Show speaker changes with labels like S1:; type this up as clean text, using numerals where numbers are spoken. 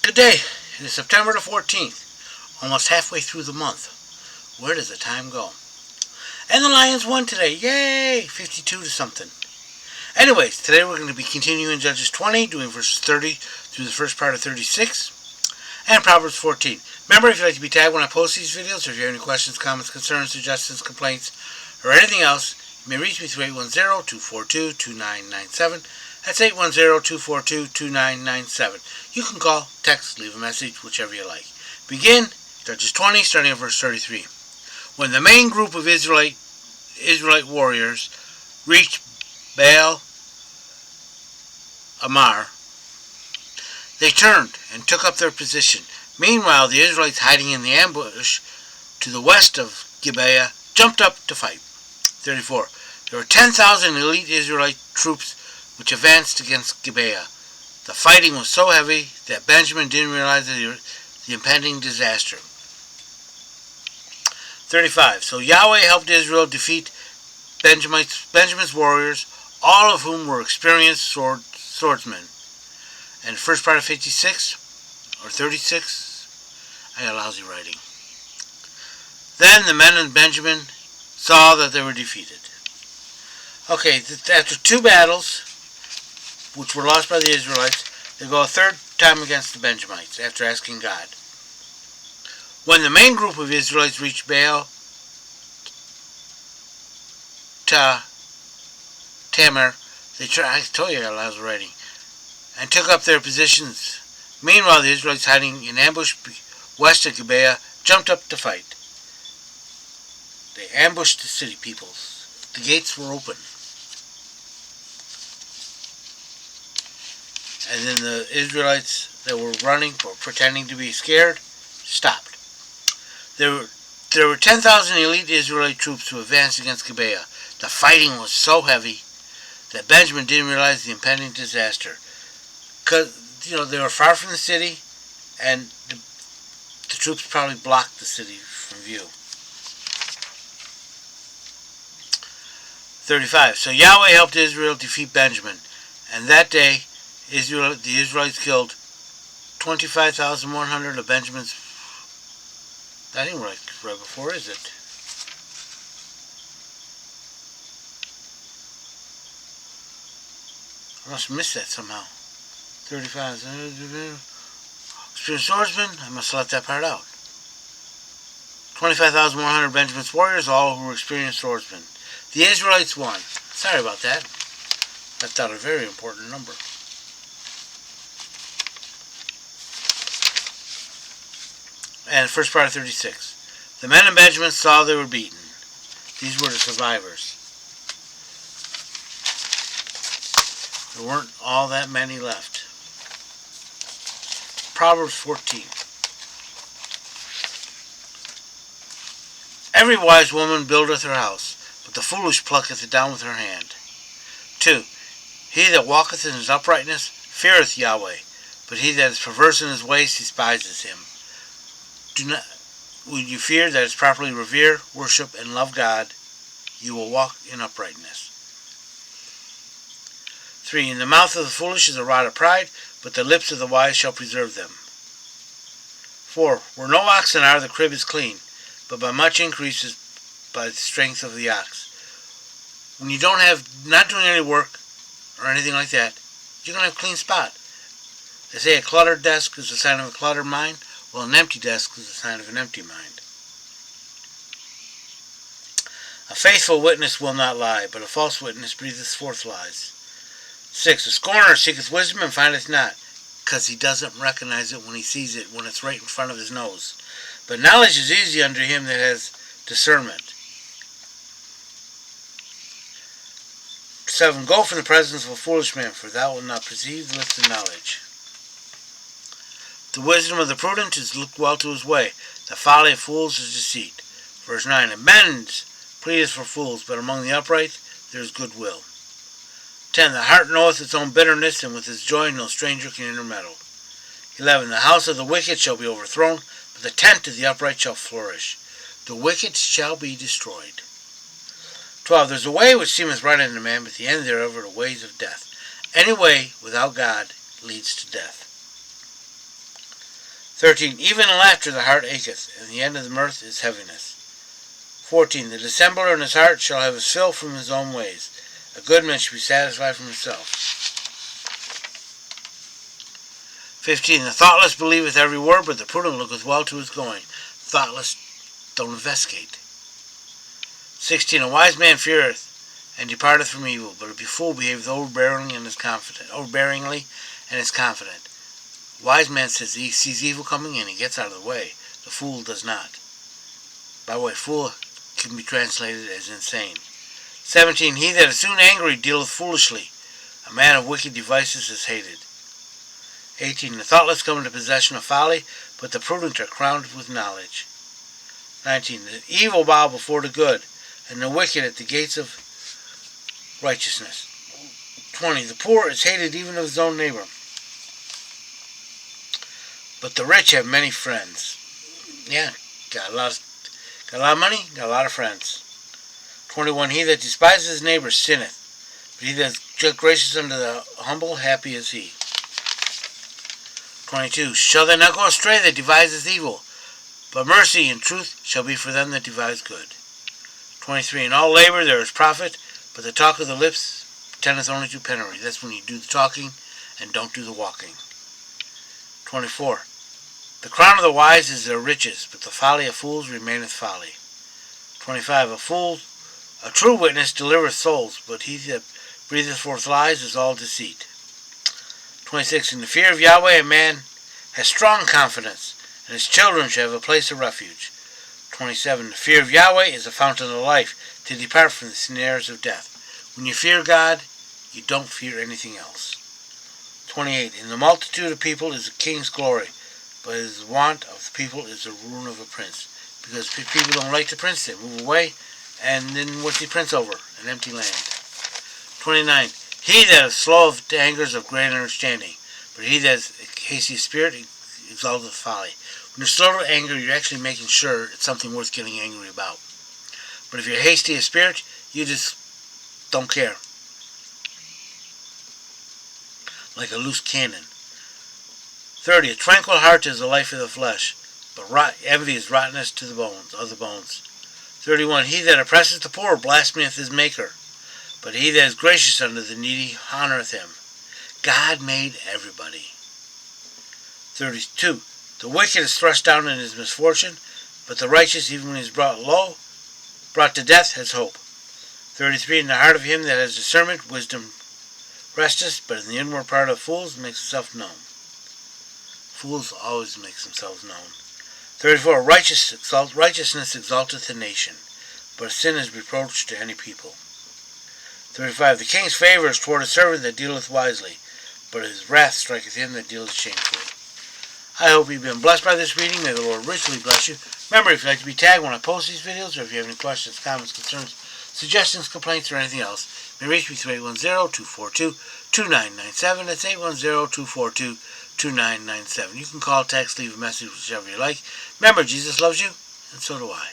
S1: Good day. It is September the 14th, almost halfway through the month. Where does the time go? And the Lions won today. Yay! 52 to something. Anyways, today we're going to be continuing Judges 20, doing verses 30 through the first part of 36, and Proverbs 14. Remember, if you'd like to be tagged when I post these videos, or if you have any questions, comments, concerns, suggestions, complaints, or anything else, you may reach me through 810-242-2997. That's 810-242-2997. You can call, text, leave a message, whichever you like. Begin Judges 20, starting at verse 33. When the main group of Israelite warriors reached Baal Amar, they turned and took up their position. Meanwhile, the Israelites hiding in the ambush to the west of Gibeah jumped up to fight. 34. There were 10,000 elite Israelite troops which advanced against Gibeah. The fighting was so heavy that Benjamin didn't realize the impending disaster. 35. So Yahweh helped Israel defeat Benjamin's warriors, all of whom were experienced swordsmen. And the first part of 56, or 36, I got lousy writing. Then the men of Benjamin saw that they were defeated. Okay, after two battles, which were lost by the Israelites, they go a third time against the Benjamites, after asking God. When the main group of Israelites reached Baal Tamar, I told you I got lousy writing, and took up their positions. Meanwhile, the Israelites hiding in ambush west of Gibeah jumped up to fight. They ambushed the city peoples. The gates were open. And then the Israelites that were running or pretending to be scared stopped. There were 10,000 elite Israelite troops who advanced against Gibeah. The fighting was so heavy that Benjamin didn't realize the impending disaster. Because, they were far from the city, and the troops probably blocked the city from view. 35. So Yahweh helped Israel defeat Benjamin, and that day the Israelites killed 25,100 of Benjamin's. That ain't right before, is it? I must have missed that somehow. 35. Experienced swordsmen, I must have left that part out. 25,100 Benjamin's warriors, all who were experienced swordsmen. The Israelites won. Sorry about that. Left out a very important number. And first part of 36. The men of Benjamin saw they were beaten. These were the survivors. There weren't all that many left. Proverbs 14. Every wise woman buildeth her house, but the foolish plucketh it down with her hand. 2. He that walketh in his uprightness feareth Yahweh, but he that is perverse in his ways despises him. When you fear, that is properly revere, worship, and love God, you will walk in uprightness. 3. In the mouth of the foolish is a rod of pride, but the lips of the wise shall preserve them. 4. Where no oxen are, the crib is clean, but by much increase is by the strength of the ox. When you not doing any work or anything like that, you're going to have a clean spot. They say a cluttered desk is a sign of a cluttered mind. Well, an empty desk is a sign of an empty mind. A faithful witness will not lie, but a false witness breatheth forth lies. 6. A scorner seeketh wisdom and findeth not, because he doesn't recognize it when he sees it, when it's right in front of his nose. But knowledge is easy unto him that has discernment. 7. Go from the presence of a foolish man, for thou wilt not perceive the lips of knowledge. The wisdom of the prudent is to look well to his way. The folly of fools is deceit. Verse 9. A man pleadeth for fools, but among the upright there is goodwill. 10. The heart knoweth its own bitterness, and with its joy no stranger can intermeddle. 11. The house of the wicked shall be overthrown, but the tent of the upright shall flourish. The wicked shall be destroyed. 12. There's a way which seemeth right unto man, but the end thereof are the ways of death. Any way without God leads to death. 13. Even in laughter the heart acheth, and the end of the mirth is heaviness. 14. The dissembler in his heart shall have his fill from his own ways. A good man should be satisfied from himself. 15. The thoughtless believeth every word, but the prudent looketh well to his going. Thoughtless don't investigate. 16. A wise man feareth and departeth from evil, but a fool behaveth overbearingly and is confident. Wise man says he sees evil coming and he gets out of the way. The fool does not. By the way, fool can be translated as insane. 17. He that is soon angry dealeth foolishly. A man of wicked devices is hated. 18. The thoughtless come into possession of folly, but the prudent are crowned with knowledge. 19. The evil bow before the good, and the wicked at the gates of righteousness. 20. The poor is hated even of his own neighbor, but the rich have many friends. Yeah, got a lot of money, got a lot of friends. 21. He that despises his neighbor sinneth, but he that is gracious unto the humble, happy is he. 22. Shall they not go astray that deviseth evil? But mercy and truth shall be for them that devise good. 23. In all labor there is profit, but the talk of the lips tendeth only to penury. That's when you do the talking and don't do the walking. 24. The crown of the wise is their riches, but the folly of fools remaineth folly. 25. A true witness delivereth souls, but he that breatheth forth lies is all deceit. 26. In the fear of Yahweh a man has strong confidence, and his children shall have a place of refuge. 27. The fear of Yahweh is a fountain of life, to depart from the snares of death. When you fear God, you don't fear anything else. 28. In the multitude of people is a king's glory, but his want of the people is the ruin of a prince. Because people don't like the prince, they move away, and then what's the prince over? An empty land. 29. He that is slow of anger is of great understanding, but he that is hasty of spirit exalteth folly. When you're slow to anger, you're actually making sure it's something worth getting angry about. But if you're hasty of spirit, you just don't care. Like a loose cannon. 30. A tranquil heart is the life of the flesh, but envy is rottenness to the bones. 31. He that oppresseth the poor blasphemeth his maker, but he that is gracious unto the needy honoreth him. God made everybody. 32. The wicked is thrust down in his misfortune, but the righteous, even when he is brought to death, has hope. 33. In the heart of him that has discernment, wisdom resteth, but in the inward part of fools makes itself known. Fools always make themselves known. 34. Righteousness exalteth a nation, but sin is reproach to any people. 35. The king's favor is toward a servant that dealeth wisely, but his wrath striketh him that dealeth shamefully. I hope you've been blessed by this reading. May the Lord richly bless you. Remember, if you'd like to be tagged when I post these videos, or if you have any questions, comments, concerns, suggestions, complaints, or anything else, you may reach me through 810-242-2997. That's 810-242-2997. You can call, text, leave a message, whichever you like. Remember, Jesus loves you, and so do I.